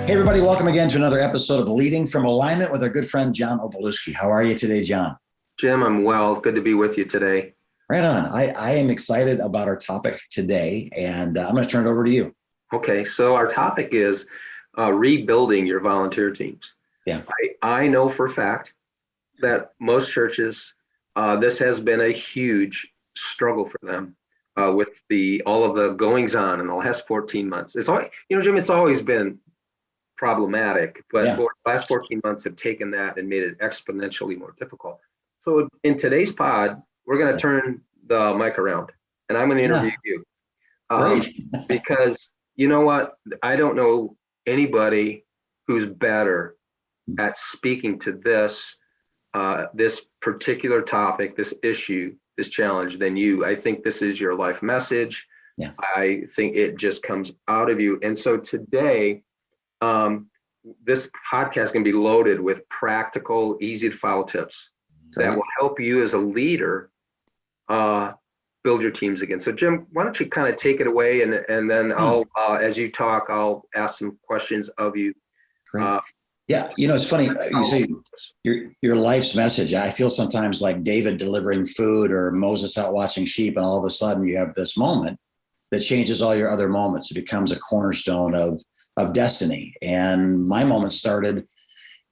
Hey, everybody, welcome again to another episode of Leading from Alignment with our good friend, John Obolewski. How are you today, John? Jim, I'm well. Good to be with you today. Right on. I am excited about our topic today, and I'm going to turn it over to you. Okay, so our topic is rebuilding your volunteer teams. Yeah. I know for a fact that most churches, this has been a huge struggle for them with all of the goings on in the last 14 months. It's always, Jim, it's always been problematic, but Yeah. for the last 14 months have taken that and made it exponentially more difficult. So in today's pod, we're going to turn the mic around and I'm going to interview you. Great. Because you know what? I don't know anybody who's better at speaking to this particular topic, this issue, this challenge than you. I think this is your life message. Yeah. I think it just comes out of you. And so today, this podcast is going to be loaded with practical, easy to follow tips that will help you as a leader build your teams again. So Jim, why don't you kind of take it away, and then I'll, as you talk, I'll ask some questions of you. Yeah, it's funny. You say your life's message. I feel sometimes like David delivering food or Moses out watching sheep, and all of a sudden you have this moment that changes all your other moments. It becomes a cornerstone of destiny. And my moment started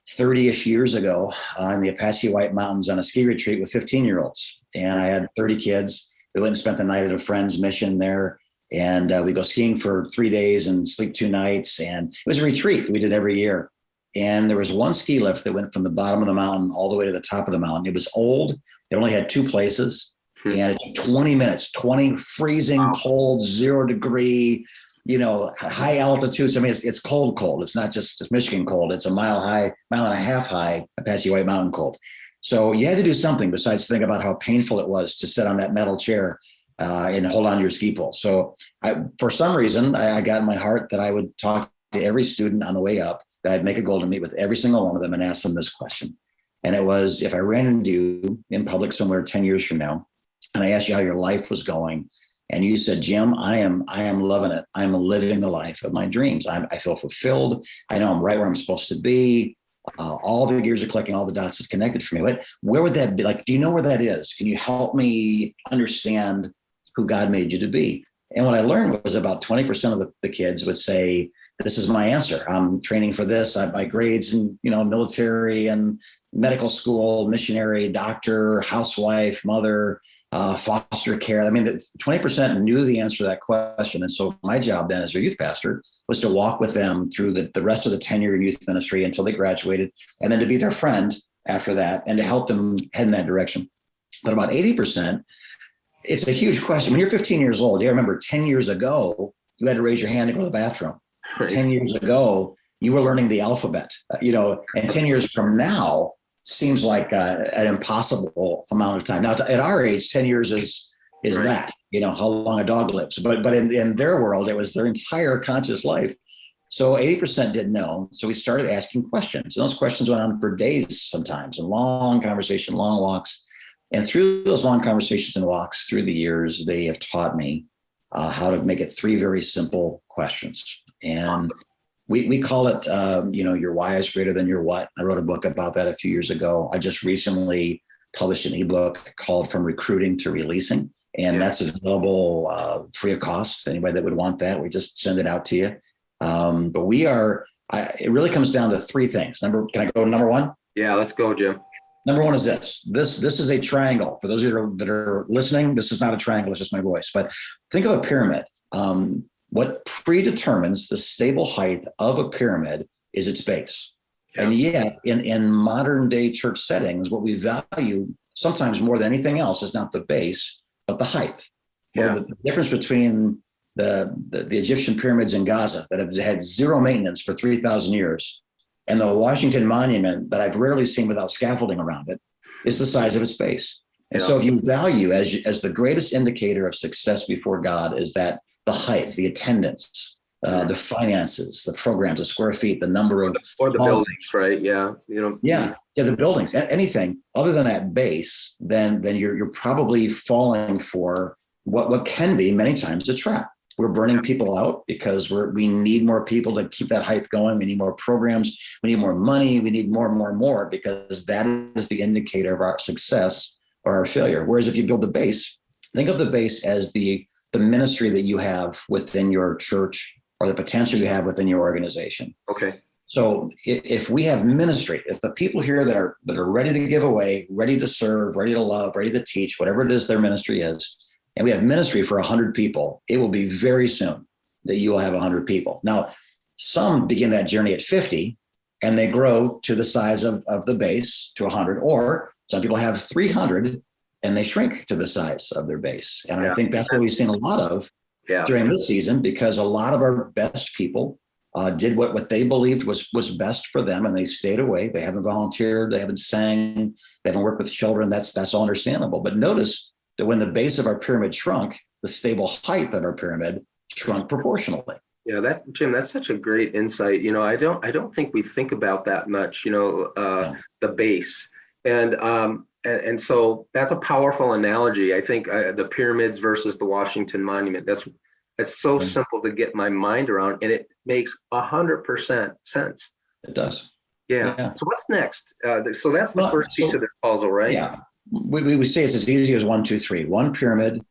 30-ish years ago in the Apache White Mountains on a ski retreat with 15-year-olds. And I had 30 kids. We went and spent the night at a friend's mission there. And we go skiing for 3 days and sleep 2 nights. And it was a retreat we did every year. And there was one ski lift that went from the bottom of the mountain all the way to the top of the mountain. It was old. It only had 2 places. And it took 20 minutes, 20 freezing cold, 0 degree, high altitudes. I mean, it's cold. It's not just Michigan cold. It's a mile and a half high, Apache White Mountain cold. So you had to do something besides think about how painful it was to sit on that metal chair and hold on to your ski pole. So for some reason, I got in my heart that I would talk to every student on the way up, that I'd make a goal to meet with every single one of them and ask them this question. And it was, if I ran into you in public somewhere 10 years from now, and I asked you how your life was going, and you said, Jim, I am loving it. I'm living the life of my dreams. I feel fulfilled. I know I'm right where I'm supposed to be. All the gears are clicking, all the dots have connected for me. But where would that be? Like, do you know where that is? Can you help me understand who God made you to be? And what I learned was about 20% of the kids would say, this is my answer. I'm training for this. My grades in, military and medical school, missionary, doctor, housewife, mother, foster care. I mean, 20% knew the answer to that question. And so my job then as a youth pastor was to walk with them through the rest of the tenure in youth ministry until they graduated, and then to be their friend after that and to help them head in that direction. But about 80%, it's a huge question. When you're 15 years old, you remember 10 years ago, you had to raise your hand to go to the bathroom. Right. 10 years ago, you were learning the alphabet, and 10 years from now, seems like an impossible amount of time. Now, at our age, 10 years is right. That, how long a dog lives. But in their world, it was their entire conscious life. So 80% didn't know. So we started asking questions. And those questions went on for days sometimes, and long conversation, long walks. And through those long conversations and walks through the years, they have taught me how to make it 3 very simple questions. And awesome. We call it, your why is greater than your what. I wrote a book about that a few years ago. I just recently published an ebook called From Recruiting to Releasing. And that's available free of cost. Anybody that would want that, we just send it out to you. But it really comes down to 3 things. Can I go to number 1? Yeah, let's go, Jim. Number 1 is this. This is a triangle. For those of you that are listening, this is not a triangle, it's just my voice. But think of a pyramid. What predetermines the stable height of a pyramid is its base. Yeah. And yet, in modern day church settings, what we value sometimes more than anything else is not the base, but the height. Yeah. Well, the difference between the Egyptian pyramids in Gaza that have had 0 maintenance for 3,000 years and the Washington Monument that I've rarely seen without scaffolding around it is the size of its base. And so if you value as the greatest indicator of success before God is that the height, the attendance, the finances, the programs, the square feet, the number of or the buildings, right? Yeah, the buildings. Anything other than that base, then you're probably falling for what can be many times a trap. we're burning people out because we need more people to keep that height going. We need more programs. We need more money. We need more and more and more, because that is the indicator of our success or our failure. Whereas if you build the base, think of the base as the ministry that you have within your church, or the potential you have within your organization. Okay. So if we have ministry, if the people here that are ready to give away, ready to serve, ready to love, ready to teach, whatever it is their ministry is, and we have ministry for 100 people, it will be very soon that you will have 100 people. Now, some begin that journey at 50 and they grow to the size of the base to 100, or some people have 300 and they shrink to the size of their base. And I think that's what we've seen a lot of during this season, because a lot of our best people did what they believed was best for them, and they stayed away. They haven't volunteered, they haven't sang, they haven't worked with children. That's all understandable. But notice that when the base of our pyramid shrunk, the stable height of our pyramid shrunk proportionally. Yeah, Jim, that's such a great insight. I don't think we think about that much. The base, and so that's a powerful analogy. I think the pyramids versus the Washington Monument. It's so simple to get my mind around, and it makes 100% sense. It does. Yeah. So what's next? So that's the first piece of this puzzle, right? Yeah. We say it's as easy as 1, 2, 3. One pyramid,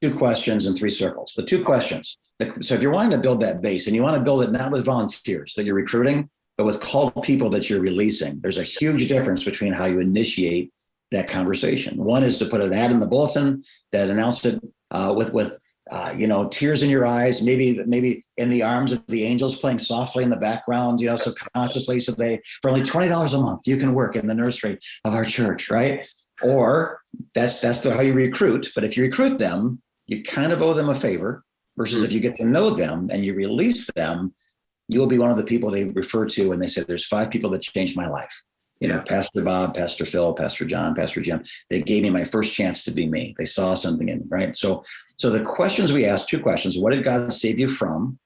2 questions, and 3 circles. The 2 questions. So if you're wanting to build that base, and you want to build it not with volunteers that you're recruiting, but with called people that you're releasing, there's a huge difference between how you initiate that conversation. One is to put an ad in the bulletin that announced it with tears in your eyes, maybe in the arms of the angels playing softly in the background, subconsciously. So for only $20 a month, you can work in the nursery of our church, right? Or that's how you recruit. But if you recruit them, you kind of owe them a favor, versus if you get to know them and you release them, you'll be one of the people they refer to when they say, there's 5 people that changed my life. Pastor Bob, Pastor Phil, Pastor John, Pastor Jim, they gave me my first chance to be me. They saw something in me, right? So the questions we ask, 2 questions: what did God save you from?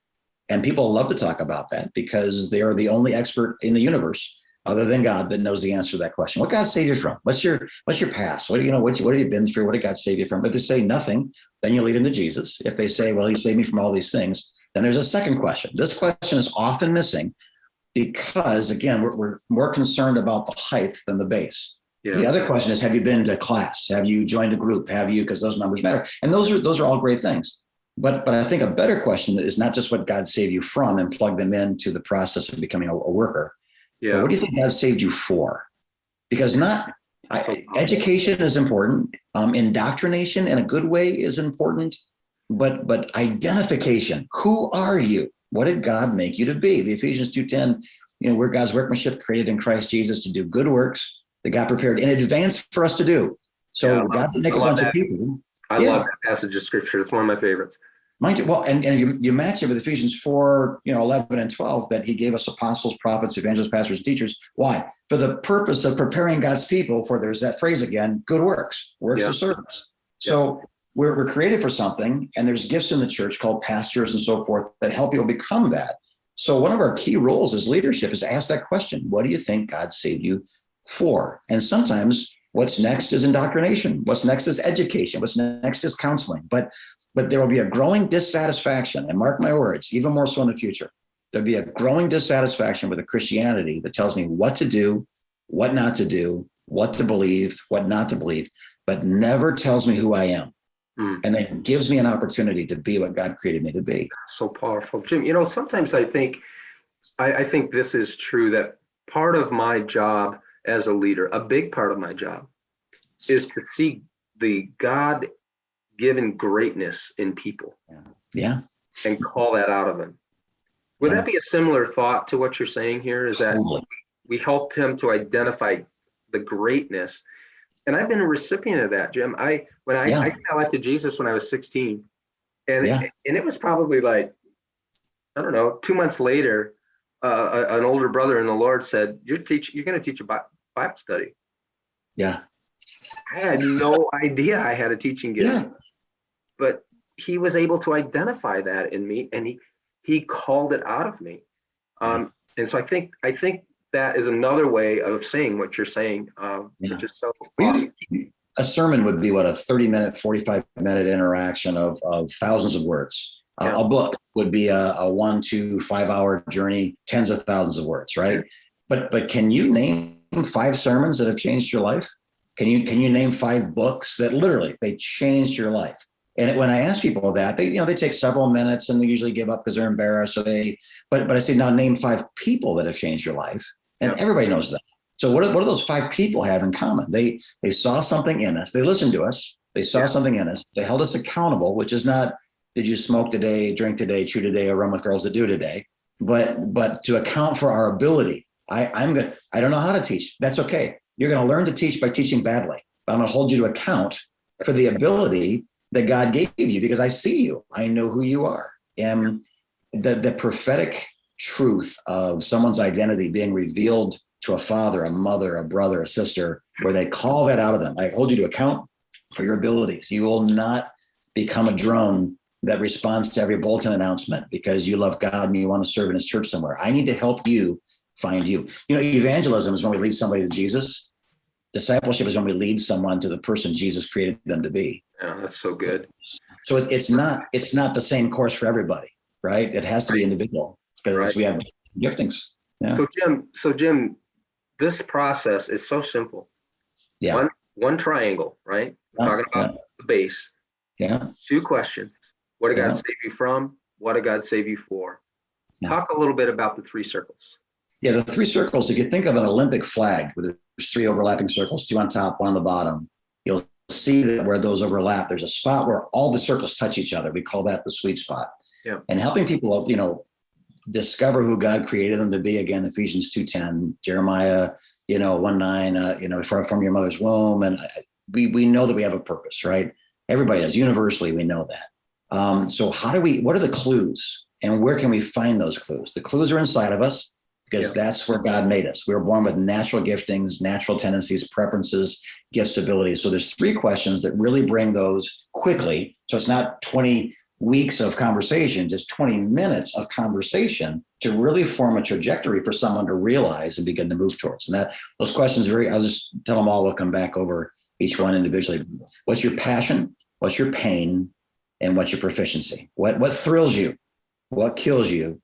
And people love to talk about that because they are the only expert in the universe other than God that knows the answer to that question. What God saved you from? What's your past? What have you been through? What did God save you from? If they say nothing, then you lead into Jesus. If they say, well, he saved me from all these things, then there's a second question. This question is often missing because, again, we're more concerned about the height than the base. Yeah. The other question is, have you been to class? Have you joined a group? Have you? Because those numbers matter. And those are all great things. But I think a better question is not just what God saved you from and plug them into the process of becoming a worker. Yeah. But what do you think God saved you for? Because education is important. Indoctrination in a good way is important. But identification, who are you? What did God make you to be? The Ephesians 2:10, we're God's workmanship created in Christ Jesus to do good works that God prepared in advance for us to do. So God didn't make a bunch of people. I love that passage of scripture. It's one of my favorites. Mine too. Well, and you match it with Ephesians 4, 11 and 12, that he gave us apostles, prophets, evangelists, pastors, teachers. Why? For the purpose of preparing God's people for, there's that phrase again, good works of service. So we're created for something, and there's gifts in the church called pastors and so forth that help people become that. So one of our key roles as leadership is to ask that question: what do you think God saved you for? And sometimes what's next is indoctrination. What's next is education. What's next is counseling. But there will be a growing dissatisfaction, and mark my words, even more so in the future. There'll be a growing dissatisfaction with a Christianity that tells me what to do, what not to do, what to believe, what not to believe, but never tells me who I am. And then gives me an opportunity to be what God created me to be. So powerful. Jim, sometimes I think this is true, that part of my job as a leader, a big part of my job, is to see the God-given greatness in people. Yeah. And call that out of them. Would that be a similar thought to what you're saying here? Is that we helped him to identify the greatness? And I've been a recipient of that, Jim. I gave my life to Jesus when I was 16, and it was probably like, I don't know, 2 months later, an older brother in the Lord said, "You're going to teach a Bible study." Yeah, I had no idea I had a teaching gift, but he was able to identify that in me, and he called it out of me. And so I think that is another way of saying what you're saying, which is so awesome. A sermon would be a 30-minute, 45-minute interaction of thousands of words. Yeah. A book would be a 1 to 5 hour journey, tens of thousands of words, right? But can you name 5 sermons that have changed your life? Can you name 5 books that literally they changed your life? And when I ask people that, they take several minutes and they usually give up because they're embarrassed. But I say, now name 5 people that have changed your life, and everybody knows that. So what do those 5 people have in common? They saw something in us. They listened to us. They saw something in us. They held us accountable, which is not, did you smoke today, drink today, chew today, or run with girls that do today? But to account for our ability. I don't know how to teach. That's okay. You're going to learn to teach by teaching badly. But I'm going to hold you to account for the ability that God gave you, because I see you. I know who you are. And the prophetic truth of someone's identity being revealed to a father, a mother, a brother, a sister, where they call that out of them. I hold you to account for your abilities. You will not become a drone that responds to every bulletin announcement because you love God and you want to serve in his church somewhere. I need to help you find you. Evangelism is when we lead somebody to Jesus. Discipleship is when we lead someone to the person Jesus created them to be. Yeah, that's so good. So it's not the same course for everybody, right? It has to be individual because we have giftings. Yeah. So Jim, this process is so simple. Yeah. One triangle, right? We're talking about the base. Yeah. 2 questions. What did God save you from? What did God save you for? Yeah. Talk a little bit about the 3 circles. Yeah, the 3 circles, if you think of an Olympic flag where there's 3 overlapping circles, 2 on top, 1 on the bottom, you'll see that where those overlap, there's a spot where all the circles touch each other. We call that the sweet spot. Yeah. And helping people, discover who God created them to be, again, Ephesians 2:10, Jeremiah, 1:9, from your mother's womb. And we know that we have a purpose, right? Everybody does. Universally, we know that. So what are the clues, and where can we find those clues? The clues are inside of us, because that's where God made us. We were born with natural giftings, natural tendencies, preferences, gifts, abilities. So there's 3 questions that really bring those quickly. So it's not 20 weeks of conversations, it's 20 minutes of conversation to really form a trajectory for someone to realize and begin to move towards. And those questions I'll just tell them all. We'll come back over each one individually. What's your passion? What's your pain? And what's your proficiency? What thrills you? What kills you?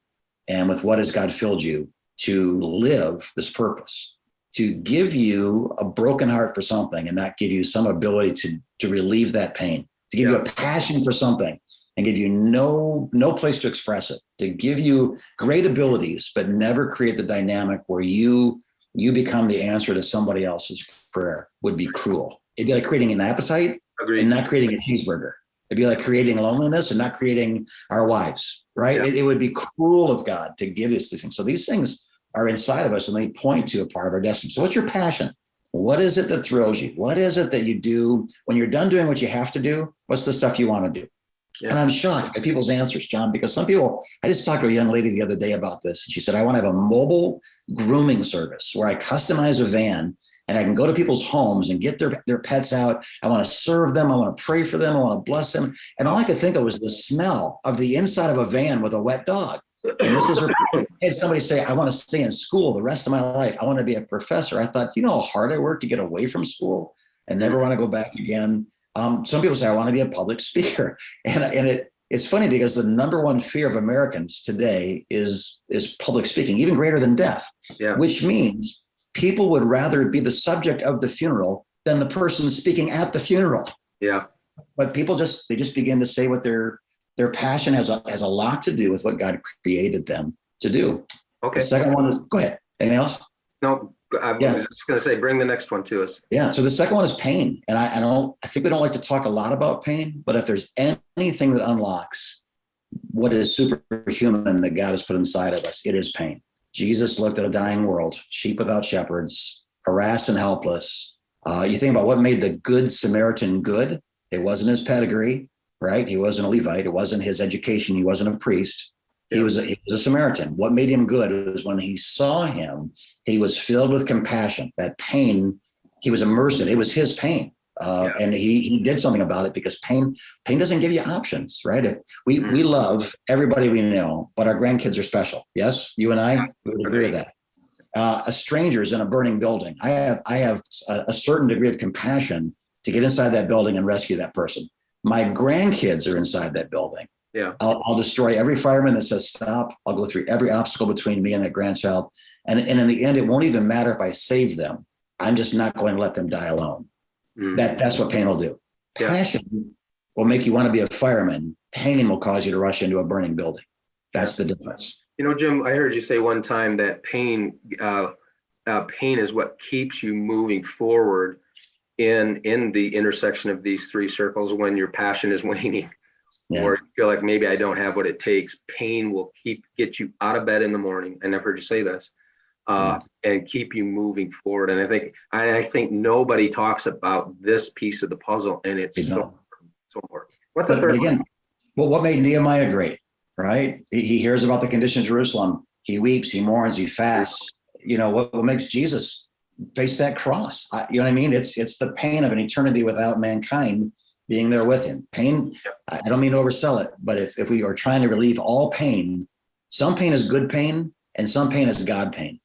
And with what has God filled you to live this purpose, to give you a broken heart for something and not give you some ability to relieve that pain, to give you a passion for something and give you no place to express it, to give you great abilities, but never create the dynamic where you become the answer to somebody else's prayer, would be cruel. It'd be like creating an appetite and not creating a cheeseburger. It'd be like creating loneliness and not creating our wives, right? Yeah. It would be cruel of God to give us these things. So these things are inside of us and they point to a part of our destiny. So what's your passion? What is it that thrills you? What is it that you do when you're done doing what you have to do? What's the stuff you want to do? Yeah. And I'm shocked by people's answers, John, because some people, I just talked to a young lady the other day about this. And she said, I want to have a mobile grooming service where I customize a van and I can go to people's homes and get their pets out. I want to serve them. I want to pray for them. I want to bless them. And all I could think of was the smell of the inside of a van with a wet dog. And this was her. I had somebody say, I want to stay in school the rest of my life. I want to be a professor. I thought, how hard I worked to get away from school and never want to go back again. Some people say, I want to be a public speaker. And it's funny because the number one fear of Americans today is public speaking, even greater than death, which means people would rather be the subject of the funeral than the person speaking at the funeral. Yeah. But people just begin to say what their passion has a lot to do with what God created them to do. Okay. The second one is, go ahead. Anything else? No, I was just going to say, bring the next one to us. Yeah. So the second one is pain. And I think we don't like to talk a lot about pain, but if there's anything that unlocks what is superhuman that God has put inside of us, it is pain. Jesus looked at a dying world, sheep without shepherds, harassed and helpless. You think about what made the Good Samaritan good. It wasn't his pedigree, right? He wasn't a Levite. It wasn't his education. He wasn't a priest. He was a Samaritan. What made him good was when he saw him, he was filled with compassion. That pain, he was immersed in. It was his pain. And he did something about it, because pain doesn't give you options, right? If we love everybody we know, but our grandkids are special. Yes, you and I would agree with that. A stranger's in a burning building. I have a certain degree of compassion to get inside that building and rescue that person. My grandkids are inside that building. Yeah. I'll destroy every fireman that says stop. I'll go through every obstacle between me and that grandchild. And in the end, it won't even matter if I save them. I'm just not going to let them die alone. That's what pain will do. Yeah. Passion will make you want to be a fireman. Pain will cause you to rush into a burning building. That's the difference. You know, Jim, I heard you say one time that pain is what keeps you moving forward in the intersection of these three circles when your passion is waning. Yeah. Or you feel like maybe I don't have what it takes. Pain will get you out of bed in the morning. And I've heard you say this, and keep you moving forward. And I think nobody talks about this piece of the puzzle, and it's so important. What's the third again, well, what made Nehemiah great, right? He hears about the condition of Jerusalem. He weeps, he mourns, he fasts. You know, what makes Jesus face that cross? You know what I mean? It's the pain of an eternity without mankind being there with him. Pain, I don't mean to oversell it, but if we are trying to relieve all pain, some pain is good pain and some pain is God pain.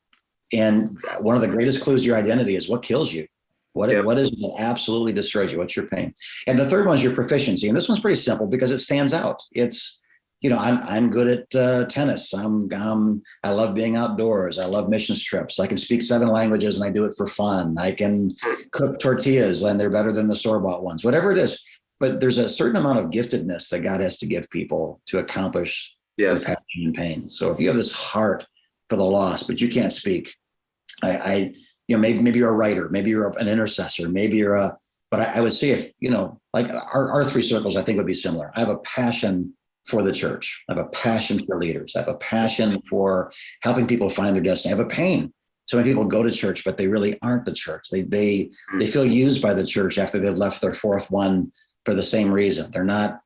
And one of the greatest clues to your identity is what kills you. What is it that absolutely destroys you? What's your pain? And the third one is your proficiency. And this one's pretty simple because it stands out. It's, you know, I'm good at tennis. I love being outdoors. I love missions trips. I can speak 7 languages and I do it for fun. I can cook tortillas and they're better than the store-bought ones, whatever it is. But there's a certain amount of giftedness that God has to give people to accomplish their passion and pain. So if you have this heart for the lost, but you can't speak, you know, maybe you're a writer, maybe you're an intercessor, maybe you're but I would say if, you know, like our 3 circles, I think would be similar. I have a passion for the church. I have a passion for leaders. I have a passion for helping people find their destiny. I have a pain. So many people go to church, but they really aren't the church. They feel used by the church after they've left their 4th one for the same reason. They're not,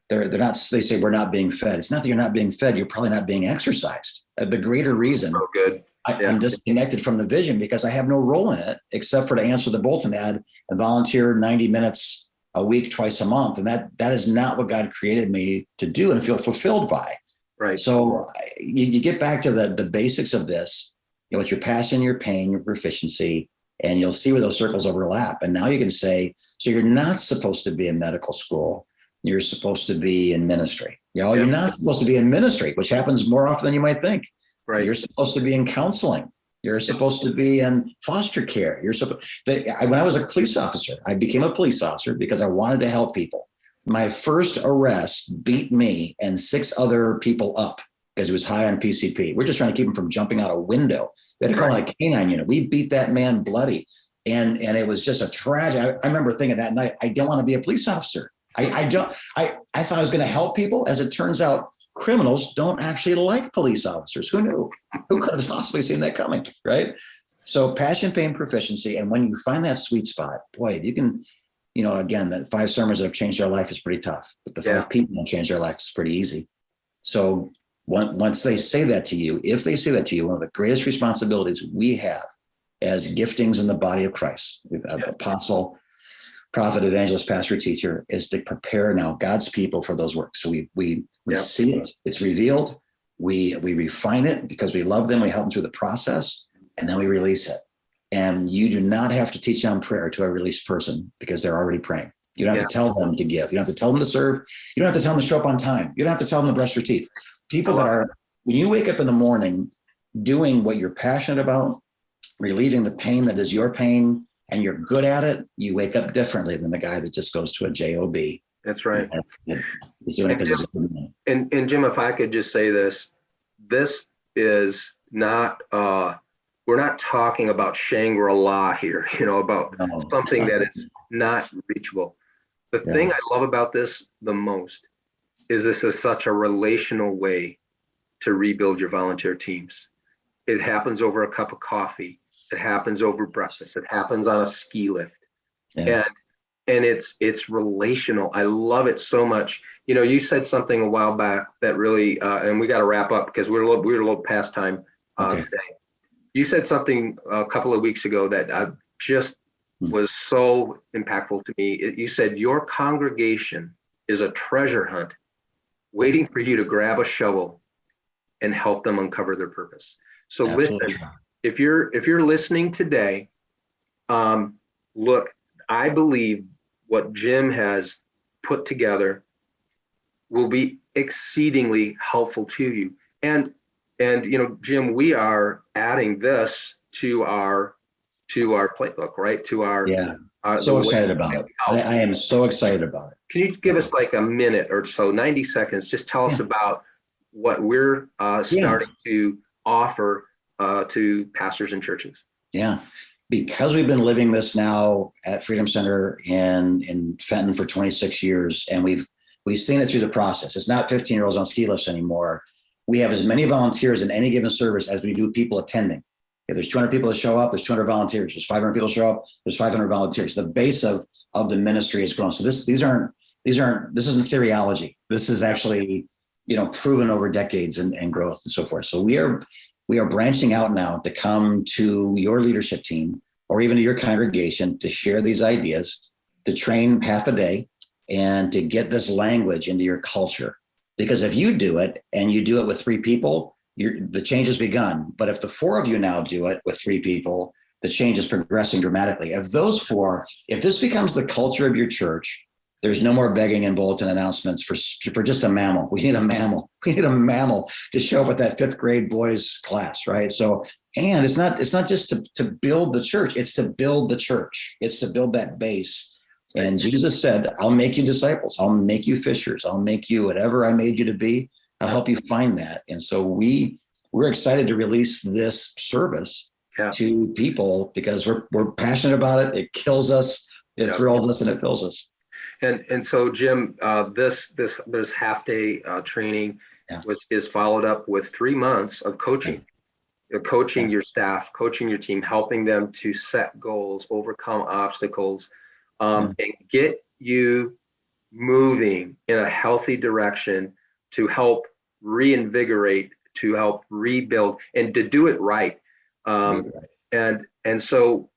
they say we're not being fed. It's not that you're not being fed. You're probably not being exercised. The greater reason. So good. I'm disconnected from the vision because I have no role in it except for to answer the bulletin ad and volunteer 90 minutes a week, twice a month. And that is not what God created me to do and feel fulfilled by. Right. So you get back to the basics of this, you know, it's your passion, your pain, your proficiency, and you'll see where those circles overlap. And now you can say, so you're not supposed to be in medical school. You're supposed to be in ministry. You know, you're not supposed to be in ministry, which happens more often than you might think. Right. You're supposed to be in counseling. You're supposed to be in foster care. When I was a police officer, I became a police officer because I wanted to help people. My first arrest beat me and 6 other people up because he was high on PCP. We're just trying to keep him from jumping out a window. We had to call it a canine unit. We beat that man bloody. And it was just a tragedy. I remember thinking that night, I don't want to be a police officer. I thought I was going to help people. As it turns out, criminals don't actually like police officers. Who knew? Who could have possibly seen that coming, right? So passion, pain, proficiency. And when you find that sweet spot, boy, you can, you know, again, the 5 sermons that have changed our life is pretty tough, but the 5 people that changed our life is pretty easy. So once they say that to you, if they say that to you, one of the greatest responsibilities we have as giftings in the body of Christ, apostle, prophet, evangelist, pastor, teacher, is to prepare now God's people for those works. So we see it, it's revealed, we refine it because we love them, we help them through the process, and then we release it. And you do not have to teach on prayer to a released person because they're already praying. You don't have to tell them to give. You don't have to tell them to serve. You don't have to tell them to show up on time. You don't have to tell them to brush their teeth. People that are, when you wake up in the morning doing what you're passionate about, relieving the pain that is your pain, and you're good at it, you wake up differently than the guy that just goes to a job. That's right. He's doing it because he's a good man. And Jim, if I could just say this is not, we're not talking about Shangri-La here, you know, about something that is not reachable. The thing I love about this the most is this is such a relational way to rebuild your volunteer teams. It happens over a cup of coffee. It happens over breakfast. It happens on a ski lift. And it's relational. I love it so much. You know, you said something a while back that really, and we got to wrap up because we're a little past time today. You said something a couple of weeks ago that just was so impactful to me. You said your congregation is a treasure hunt waiting for you to grab a shovel and help them uncover their purpose. So listen, if you're listening today, look, I believe what Jim has put together will be exceedingly helpful to you. And Jim, we are adding this to our playbook, right? To our Yeah. the So way excited about it. I am so excited about it. Can you give us like a minute or so, 90 seconds? Just tell us about what we're starting to offer to pastors and churches. Yeah. Because we've been living this now at Freedom Center in Fenton for 26 years, and we've seen it through the process. It's not 15-year-olds on ski lifts anymore. We have as many volunteers in any given service as we do people attending. If there's 200 people that show up, there's 200 volunteers. There's 500 people show up, there's 500 volunteers. The base of the ministry has grown. So this isn't theoryology. This is actually, proven over decades and growth and so forth. So we are branching out now to come to your leadership team or even to your congregation to share these ideas, to train half a day, and to get this language into your culture. Because if you do it and you do it with 3 people, the change has begun. But if the 4 of you now do it with 3 people, the change is progressing dramatically. If this becomes the culture of your church, there's no more begging and bulletin announcements for just a mammal. We need a mammal. We need a mammal to show up at that 5th grade boys class, right? So, and it's not just to build the church, it's to build the church. It's to build that base. And Jesus said, I'll make you disciples. I'll make you fishers. I'll make you whatever I made you to be. I'll help you find that. And so we're excited to release this service to people because we're passionate about it. It kills us, it thrills us, and it fills us. And so, Jim, this half day training is followed up with 3 months of coaching, coaching your staff, coaching your team, helping them to set goals, overcome obstacles, and get you moving in a healthy direction to help reinvigorate, to help rebuild, and to do it right. And so,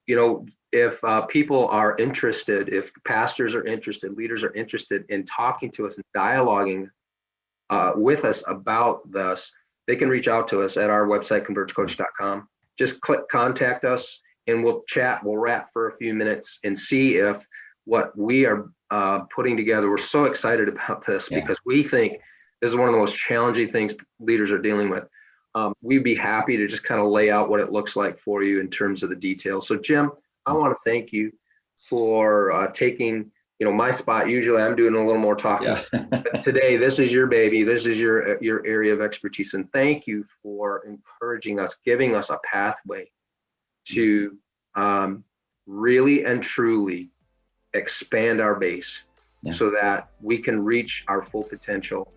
if people are interested, if pastors are interested, leaders are interested in talking to us and dialoguing with us about this, they can reach out to us at our website, convergecoach.com. Just click contact us and we'll chat. We'll wrap for a few minutes and see if what we are putting together, we're so excited about this because we think this is one of the most challenging things leaders are dealing with. We'd be happy to just kind of lay out what it looks like for you in terms of the details. So, Jim, I want to thank you for taking, my spot. Usually I'm doing a little more talking. But today, this is your baby. This is your area of expertise. And thank you for encouraging us, giving us a pathway to really and truly expand our base so that we can reach our full potential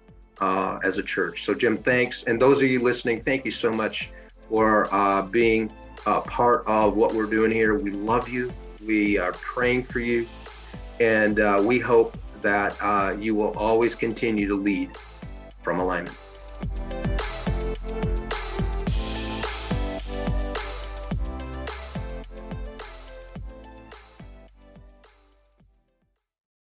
as a church. So, Jim, thanks. And those of you listening, thank you so much for being part of what we're doing here. We love you. We are praying for you. And we hope that you will always continue to lead from alignment.